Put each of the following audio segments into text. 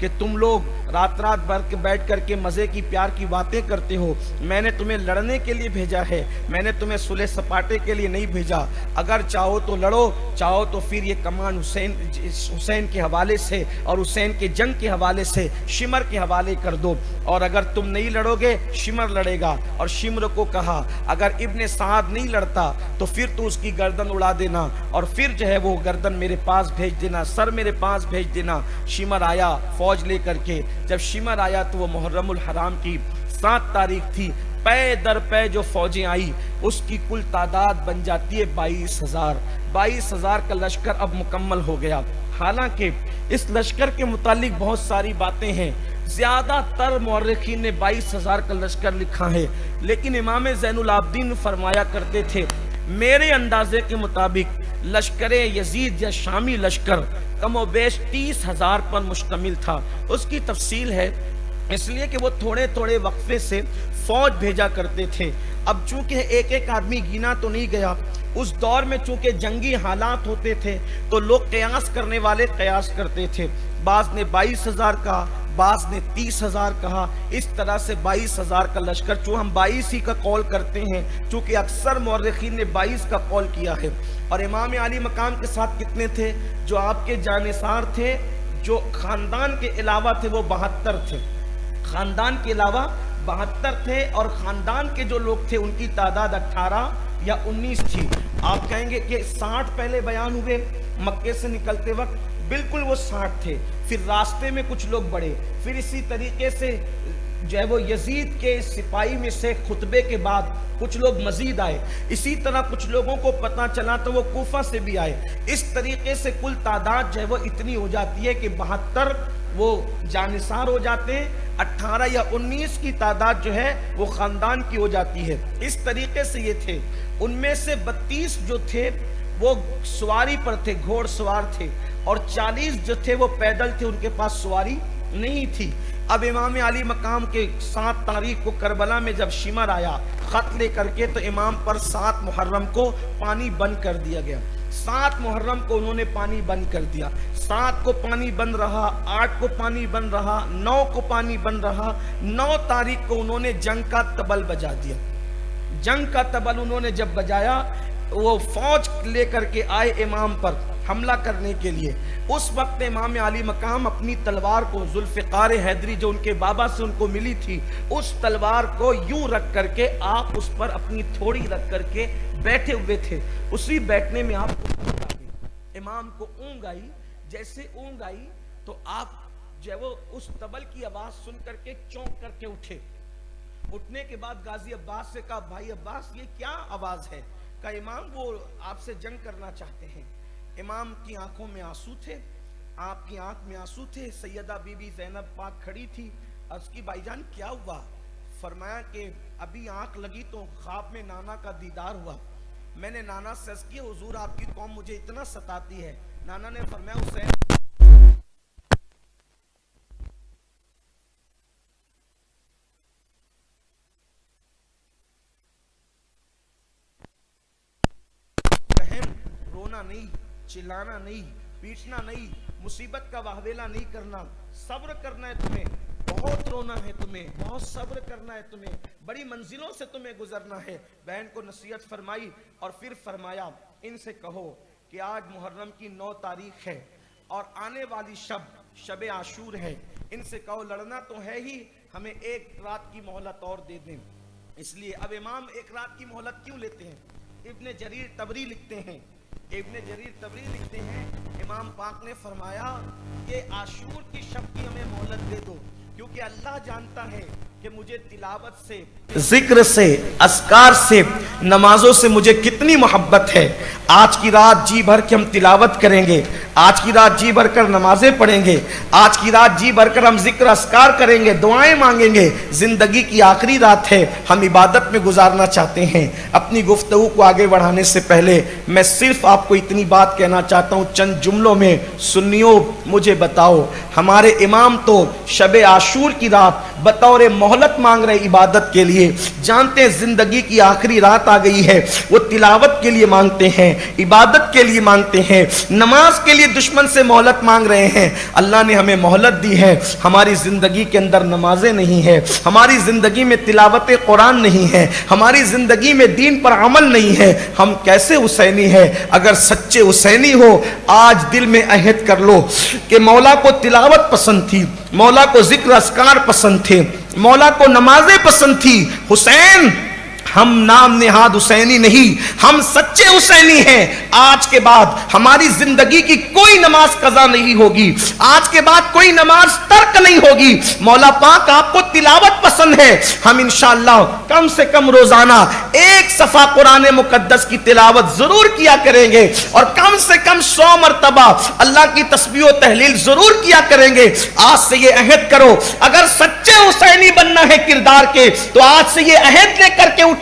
کہ تم لوگ رات رات بھر کے بیٹھ کر کے مزے کی پیار کی باتیں کرتے ہو، میں نے تمہیں لڑنے کے لیے بھیجا ہے، میں نے تمہیں صلح سپاٹے کے لیے نہیں بھیجا۔ اگر چاہو تو لڑو، چاہو تو پھر یہ کمان حسین کے حوالے سے اور حسین کے جنگ کے حوالے سے شمر کے حوالے کر دو، اور اگر تم نہیں لڑو گے شمر لڑے گا۔ اور شمر کو کہا اگر ابن سعد نہیں لڑتا تو پھر تو اس کی گردن اڑا دینا، اور پھر جو ہے وہ گردن میرے پاس بھیج دینا، سر میرے پاس بھیج دینا۔ شمر آیا فوج لے کر کے، جب شمر آیا تو وہ محرم الحرام کی 7 تاریخ تھی، پے در پے جو فوجیں آئی اس کی کل تعداد بن جاتی ہے 22,000۔ 22,000 کا لشکر اب مکمل ہو گیا۔ حالانکہ اس لشکر کے متعلق بہت ساری باتیں ہیں، زیادہ تر مورخین نے 22,000 کا لشکر لکھا ہے، لیکن امام زین العابدین فرمایا کرتے تھے میرے اندازے کے مطابق لشکر یزید یا شامی لشکر کم و بیش 30,000 پر مشتمل تھا۔ اس کی تفصیل ہے اس لیے کہ وہ تھوڑے تھوڑے وقفے سے فوج بھیجا کرتے تھے۔ اب چونکہ ایک ایک آدمی گینا تو نہیں گیا، اس دور میں چونکہ جنگی حالات ہوتے تھے تو لوگ قیاس کرنے والے قیاس کرتے تھے، بعض نے 22,000 کہا، بعض نے 30,000 کہا، اس طرح سے 22,000 کا لشکر، چونکہ ہم 22 ہی کا قول کرتے ہیں چونکہ اکثر مورخین نے 22 کا قول کیا ہے۔ اور امام علی مقام کے ساتھ کتنے تھے؟ جو آپ کے جانثار تھے، جو خاندان کے علاوہ تھے، وہ 72 تھے، خاندان کے علاوہ 72 تھے، اور خاندان کے جو لوگ تھے ان کی تعداد 18 یا 19 تھی۔ آپ کہیں گے کہ 60 پہلے بیان ہوئے مکے سے نکلتے وقت، بالکل وہ 60 تھے، پھر راستے میں کچھ لوگ بڑھے، پھر اسی طریقے سے جو ہے وہ یزید کے سپاہی میں سے خطبے کے بعد کچھ لوگ مزید آئے، اسی طرح کچھ لوگوں کو پتہ چلا تو وہ کوفہ سے بھی آئے۔ اس طریقے سے کل تعداد جو ہے وہ اتنی ہو جاتی ہے کہ 72 وہ جانثار ہو جاتے ہیں، 18 یا 19 کی تعداد جو ہے وہ خاندان کی ہو جاتی ہے۔ اس طریقے سے یہ تھے، ان میں سے 32 جو تھے وہ سواری پر تھے، گھوڑ سوار تھے، اور 40 جو تھے وہ پیدل تھے، ان کے پاس سواری نہیں تھی۔ اب امام علی مقام کے 7 تاریخ کو کربلا میں جب شمر آیا خط لے کر کے، تو امام پر 7 محرم کو پانی بند کر دیا گیا۔ 7 محرم کو انہوں نے پانی بند کر دیا، 7 کو پانی بند رہا، 8 کو پانی بند رہا، 9 کو پانی بند رہا، 9 تاریخ کو انہوں نے جنگ کا طبل بجا دیا۔ جنگ کا طبل انہوں نے جب بجایا، وہ فوج لے کر کے آئے امام پر حملہ کرنے کے لیے۔ اس وقت امام علی مقام اپنی تلوار کو، ذوالفقار حیدری جو ان کے بابا سے ان کو ملی تھی، اس تلوار کو یوں رکھ کر کے آپ اس پر اپنی تھوڑی رکھ کر کے بیٹھے ہوئے تھے۔ اسی بیٹھنے میں آپ امام کو اونگ آئی، جیسے اونگ آئی تو آپ جو ہے وہ اس طبل کی آواز سن کر کے چونک کر کے اٹھے۔ اٹھنے کے بعد غازی عباس سے کہا بھائی عباس یہ کیا آواز ہے؟ کہا امام وہ آپ سے جنگ کرنا چاہتے ہیں۔ امام کی آنکھوں میں آنسو تھے، آپ کی آنکھ میں آنسو تھے۔ سیدہ بی بی زینب پاک کھڑی تھی، اس کی بھائی جان کیا ہوا؟ فرمایا کہ ابھی آنکھ لگی تو خواب میں نانا کا دیدار ہوا، میں نے نانا سے عرض کیا حضور آپ کی قوم مجھے اتنا ستاتی ہے۔ نانا نے فرمایا حسین رونا نہیں، چلانا نہیں، پیٹنا نہیں، مصیبت کا واہویلا نہیں کرنا، صبر کرنا ہے تمہیں، بہت رونا ہے تمہیں، بہت صبر کرنا ہے تمہیں، بڑی منزلوں سے تمہیں گزرنا ہے۔ بہن کو نصیحت فرمائی اور پھر فرمایا ان سے کہو کہ آج محرم کی 9 تاریخ ہے اور آنے والی شب عاشور ہے، ان سے کہو لڑنا تو ہے ہی، ہمیں 1 رات کی مہلت اور دے دیں۔ اس لیے اب امام 1 رات کی مہلت کیوں لیتے ہیں؟ ابن جریر طبری لکھتے ہیں، امام پاک نے فرمایا کہ عاشور کی شب کی ہمیں مہلت دے دو، کیونکہ اللہ جانتا ہے کہ مجھے تلاوت سے، ذکر سے، اذکار سے، نمازوں سے مجھے کتنی محبت ہے۔ آج کی رات جی بھر کے ہم تلاوت کریں گے، آج کی رات جی بھر کر نمازیں پڑھیں گے، آج کی رات جی بھر کر ہم ذکر اذکار کریں گے، دعائیں مانگیں گے۔ زندگی کی آخری رات ہے، ہم عبادت میں گزارنا چاہتے ہیں۔ اپنی گفتگو کو آگے بڑھانے سے پہلے میں صرف آپ کو اتنی بات کہنا چاہتا ہوں چند جملوں میں، سنیو مجھے بتاؤ، ہمارے امام تو شب عاشور کی رات بطور مہلت مانگ رہے عبادت کے لیے، جانتے ہیں زندگی کی آخری رات آ گئی ہے، وہ تلاوت کے لیے مانگتے ہیں، عبادت کے لیے مانگتے ہیں، نماز کے لیے دشمن سے مہلت مانگ رہے ہیں. اللہ نے ہمیں مہلت دی ہے. ہماری زندگی کے اندر نمازیں نہیں ہے, ہماری زندگی میں تلاوت قرآن نہیں ہے, ہماری زندگی میں دین پر عمل نہیں ہے. ہم کیسے حسینی ہے؟ اگر سچے حسینی ہو آج دل میں عہد کر لو کہ مولا کو تلاوت پسند تھی, مولا کو ذکر اذکار پسند تھے, مولا کو نمازیں پسند تھی. حسین ہم نام نہاد حسینی نہیں, ہم سچے حسینی ہیں. آج کے بعد ہماری زندگی کی کوئی نماز قضا نہیں ہوگی, آج کے بعد کوئی نماز ترک نہیں ہوگی. مولا پاک آپ کو تلاوت پسند ہے, ہم انشاءاللہ کم سے کم روزانہ 1 صفحہ قرآن مقدس کی تلاوت ضرور کیا کریں گے, اور کم سے کم 100 مرتبہ اللہ کی تسبیح و تحلیل ضرور کیا کریں گے. آج سے یہ عہد کرو, اگر سچے حسینی بننا ہے کردار کے, تو آج سے یہ عہد لے کر کے اٹھو,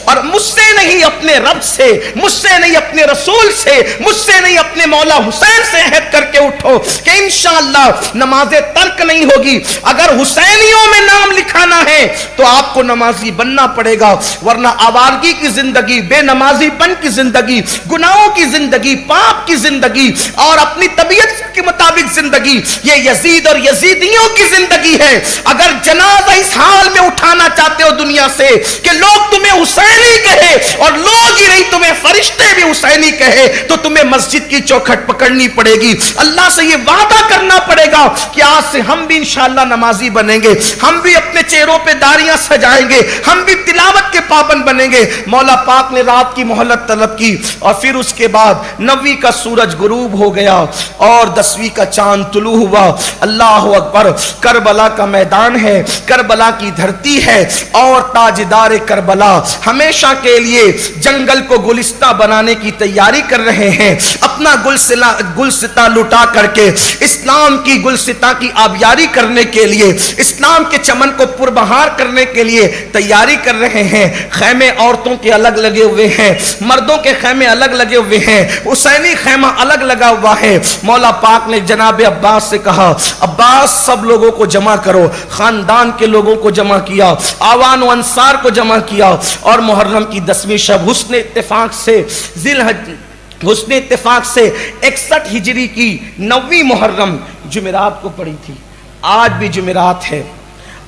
اور مجھ سے نہیں اپنے رب سے, مجھ سے نہیں اپنے رسول سے, مجھ سے نہیں اپنے مولا حسین سے عہد کر کے اٹھو کہ انشاءاللہ نمازیں ترک نہیں ہوگی. اگر حسینیوں میں نام لکھانا ہے تو آپ کو نمازی بننا پڑے گا, ورنہ آوارگی کی زندگی, بے نمازی پن کی زندگی, گناہوں کی زندگی, پاپ کی زندگی اور اپنی طبیعت کے مطابق زندگی, یہ یزید اور یزیدیوں کی زندگی ہے. اگر جنازہ اس حال میں اٹھانا چاہتے ہو دنیا سے کہ لوگ تمہیں حسینی کہے اور لوگ ہی نہیں تمہیں فرشتے بھی حسینی کہے, تو تمہیں مسجد کی چوکھٹ پکڑنی پڑے گی. اللہ سے یہ وعدہ کرنا پڑے گا کہ آج سے ہم بھی انشاءاللہ نمازی بنیں گے, ہم بھی اپنے چہروں پہ داڑیاں سجائیں گے, ہم بھی تلاوت کے پابند بنیں گے. مولا پاک نے رات کی مہلت طلب کی, اور پھر اس کے بعد 9ویں کا سورج غروب ہو گیا اور 10ویں کا چاند طلوع ہوا. اللہ اکبر. کربلا کا میدان ہے, کربلا کی دھرتی ہے, اور تاجدار کربلا ہمیشہ کے لیے جنگل کو گلستہ بنانے کی تیاری کر رہے ہیں. اپنا گلستہ لٹا کر کے اسلام کی گلستہ کی آبیاری کرنے کے لیے, اسلام کے چمن کو پربہار کرنے کے لیے تیاری کر رہے ہیں. خیمے عورتوں کے الگ لگے ہوئے ہیں, مردوں کے خیمے الگ لگے ہوئے ہیں, حسینی خیمہ الگ لگا ہوا ہے. مولا پاک نے جناب عباس سے کہا, عباس سب لوگوں کو جمع کرو. خاندان کے لوگوں کو جمع کیا, آوان و انصار کو جمع کیا, اور محرم کی 10ویں شب حسن اتفاق سے 61 ہجری کی 9ویں محرم جمعرات کو پڑی تھی. آج بھی جمعرات ہے,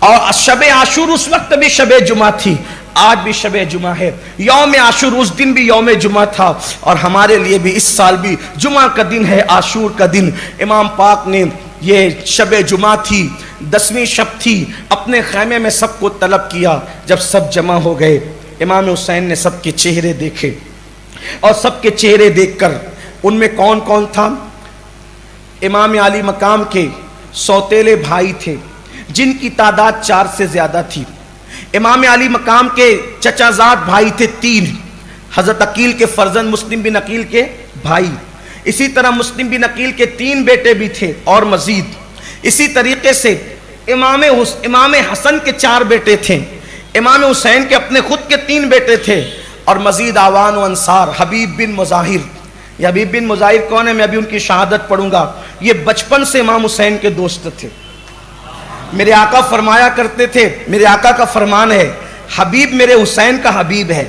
اور شب عاشور اس وقت بھی شب جمعہ تھی, آج بھی شب جمعہ ہے. یوم عاشور اس دن بھی یوم جمعہ تھا, اور ہمارے لیے بھی اس سال بھی جمعہ کا دن ہے, عاشور کا دن. امام پاک نے یہ شب جمعہ تھی, 10ویں شب تھی, اپنے خیمے میں سب کو طلب کیا. جب سب جمع ہو گئے, امام حسین نے سب کے چہرے دیکھے, اور سب کے چہرے دیکھ کر ان میں کون کون تھا؟ امام علی مقام کے سوتیلے بھائی تھے جن کی تعداد 4 سے زیادہ تھی. امام علی مقام کے چچا زاد بھائی تھے 3, حضرت عقیل کے فرزند مسلم بن عقیل کے بھائی. اسی طرح مسلم بن عقیل کے 3 بیٹے بھی تھے اور مزید. اسی طریقے سے امام حسن کے 4 بیٹے تھے, امام حسین کے اپنے خود کے 3 بیٹے تھے, اور مزید آوان و انصار. حبیب بن مظاہر, یہ حبیب بن مظاہر کون ہے؟ میں ابھی ان کی شہادت پڑھوں گا. یہ بچپن سے امام حسین کے دوست تھے. میرے آقا فرمایا کرتے تھے, میرے آقا کا فرمان ہے, حبیب میرے حسین کا حبیب ہے.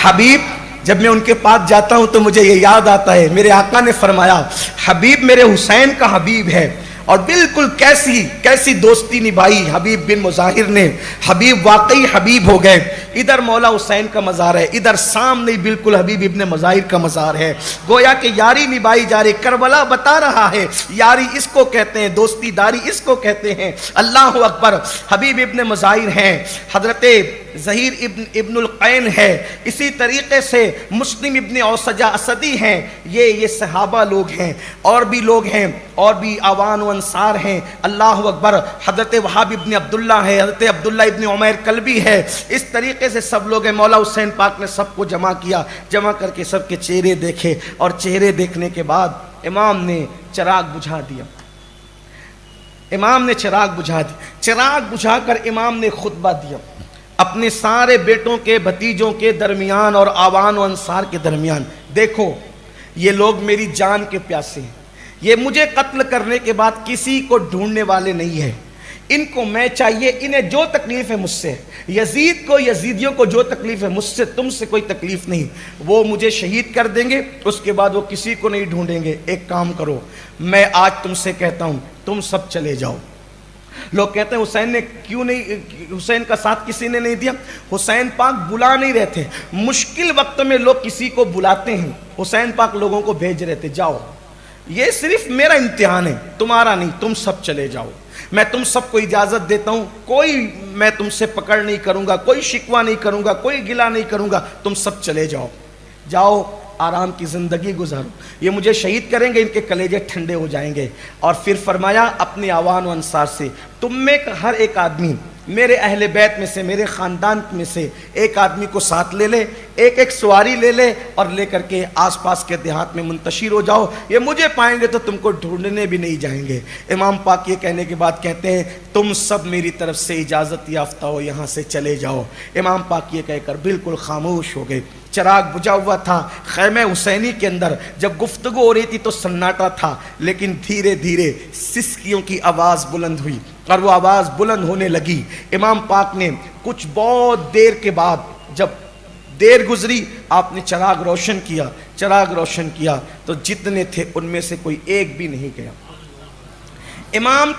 حبیب, جب میں ان کے پاس جاتا ہوں تو مجھے یہ یاد آتا ہے, میرے آقا نے فرمایا حبیب میرے حسین کا حبیب ہے. اور بالکل کیسی دوستی نبھائی حبیب بن مظاہر نے. حبیب واقعی حبیب ہو گئے. ادھر مولا حسین کا مزار ہے, ادھر سامنے بالکل حبیب ابن مظاہر کا مزار ہے. گویا کہ یاری نبھائی جا رہی. کربلا بتا رہا ہے یاری اس کو کہتے ہیں, دوستی داری اس کو کہتے ہیں. اللہ اکبر. حبیب ابن مظاہر ہیں, حضرت ظہیر ابن القین ہے, اسی طریقے سے مسلم ابن اوسجہ اسدی ہیں. یہ صحابہ لوگ ہیں, اور بھی لوگ ہیں, اور بھی آوان و انصار ہیں. اللہ اکبر. حضرت وہاب ابن عبداللہ ہے, حضرت عبداللہ ابن عمیر کلبی ہے. اس طریقے سے سب لوگ ہیں. مولا حسین پاک نے سب کو جمع کیا, جمع کر کے سب کے چہرے دیکھے, اور چہرے دیکھنے کے بعد امام نے چراغ بجھا دیا. امام نے چراغ بجھا دیا. چراغ بجھا کر امام نے خطبہ دیا اپنے سارے بیٹوں کے, بھتیجوں کے درمیان اور آوان و انصار کے درمیان. دیکھو یہ لوگ میری جان کے پیاسے ہیں, یہ مجھے قتل کرنے کے بعد کسی کو ڈھونڈنے والے نہیں ہیں, ان کو میں چاہیے، انہیں جو تکلیف ہے مجھ سے، یزید کو، یزیدیوں کو جو تکلیف ہے مجھ سے، تم سے کوئی تکلیف نہیں، وہ مجھے شہید کر دیں گے، اس کے بعد وہ کسی کو نہیں ڈھونڈیں گے۔ ایک کام کرو، میں آج تم سے کہتا ہوں تم سب چلے جاؤ۔ لوگ کہتے ہیں حسین نے کیوں نہیں، حسین کا ساتھ کسی نے نہیں دیا؟ حسین پاک بلا نہیں رہے تھے، مشکل وقت میں لوگ کسی کو بلاتے ہیں، حسین پاک لوگوں کو بھیج رہے تھے، جاؤ یہ صرف میرا امتحان ہے، تمہارا نہیں، تم سب چلے جاؤ، میں تم سب کو اجازت دیتا ہوں، کوئی میں تم سے پکڑ نہیں کروں گا، کوئی شکوہ نہیں کروں گا، کوئی گلہ نہیں کروں گا، تم سب چلے جاؤ، جاؤ آرام کی زندگی گزارو، یہ مجھے شہید کریں گے، ان کے کلیجے ٹھنڈے ہو جائیں گے۔ اور پھر فرمایا اپنے آوان و انصار سے، تم میں ہر ایک آدمی میرے اہل بیت میں سے، میرے خاندان میں سے ایک آدمی کو ساتھ لے لے، ایک ایک سواری لے لے، اور لے کر کے آس پاس کے دیہات میں منتشر ہو جاؤ، یہ مجھے پائیں گے تو تم کو ڈھونڈنے بھی نہیں جائیں گے۔ امام پاک یہ کہنے کے بعد کہتے ہیں تم سب میری طرف سے اجازت یافتہ ہو، یہاں سے چلے جاؤ۔ امام پاک یہ کہہ کر بالکل خاموش ہو گئے۔ چراغ بجھا ہوا تھا خیمہ حسینی کے اندر، جب گفتگو ہو رہی تھی تو سناٹا تھا، لیکن دھیرے دھیرے سسکیوں کی آواز بلند ہوئی، اور وہ آواز بلند ہونے لگی۔ امام پاک نے کچھ بہت دیر کے بعد، جب دیر گزری، آپ نے چراغ روشن کیا، چراغ روشن کیا تو جتنے تھے ان میں سے کوئی ایک بھی نہیں گیا۔ امام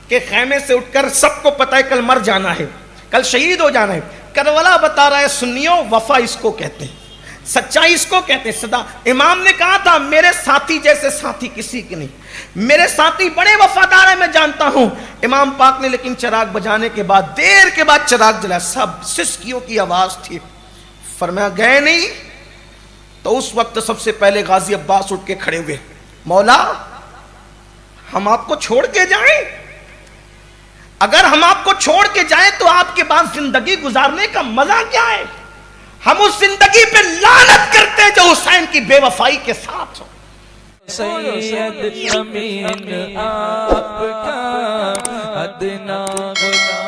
کے خیمے سے اٹھ کر سب کو پتہ ہے کل مر جانا ہے، کل شہید ہو جانا ہے۔ کربلا بتا رہا ہے سنیوں، وفا اس کو کہتے ہیں، سچائی اس کو کہتے ہیں۔ صدا امام نے کہا تھا میرے ساتھی جیسے ساتھی کسی کے نہیں، میرے ساتھی بڑے وفادار ہیں، میں جانتا ہوں۔ امام پاک نے لیکن چراغ بجانے کے بعد، دیر کے بعد چراغ جلا، سب سسکیوں کی آواز تھی۔ فرمایا گئے نہیں؟ تو اس وقت سب سے پہلے غازی عباس اٹھ کے کھڑے ہوئے، مولا ہم آپ کو چھوڑ کے جائیں؟ اگر ہم آپ کو چھوڑ کے جائیں تو آپ کے پاس زندگی گزارنے کا مزہ کیا ہے؟ ہم اس زندگی پہ لعنت کرتے جو حسین کی بے وفائی کے ساتھ ہو۔ سید امین آپ کا ادنا غلام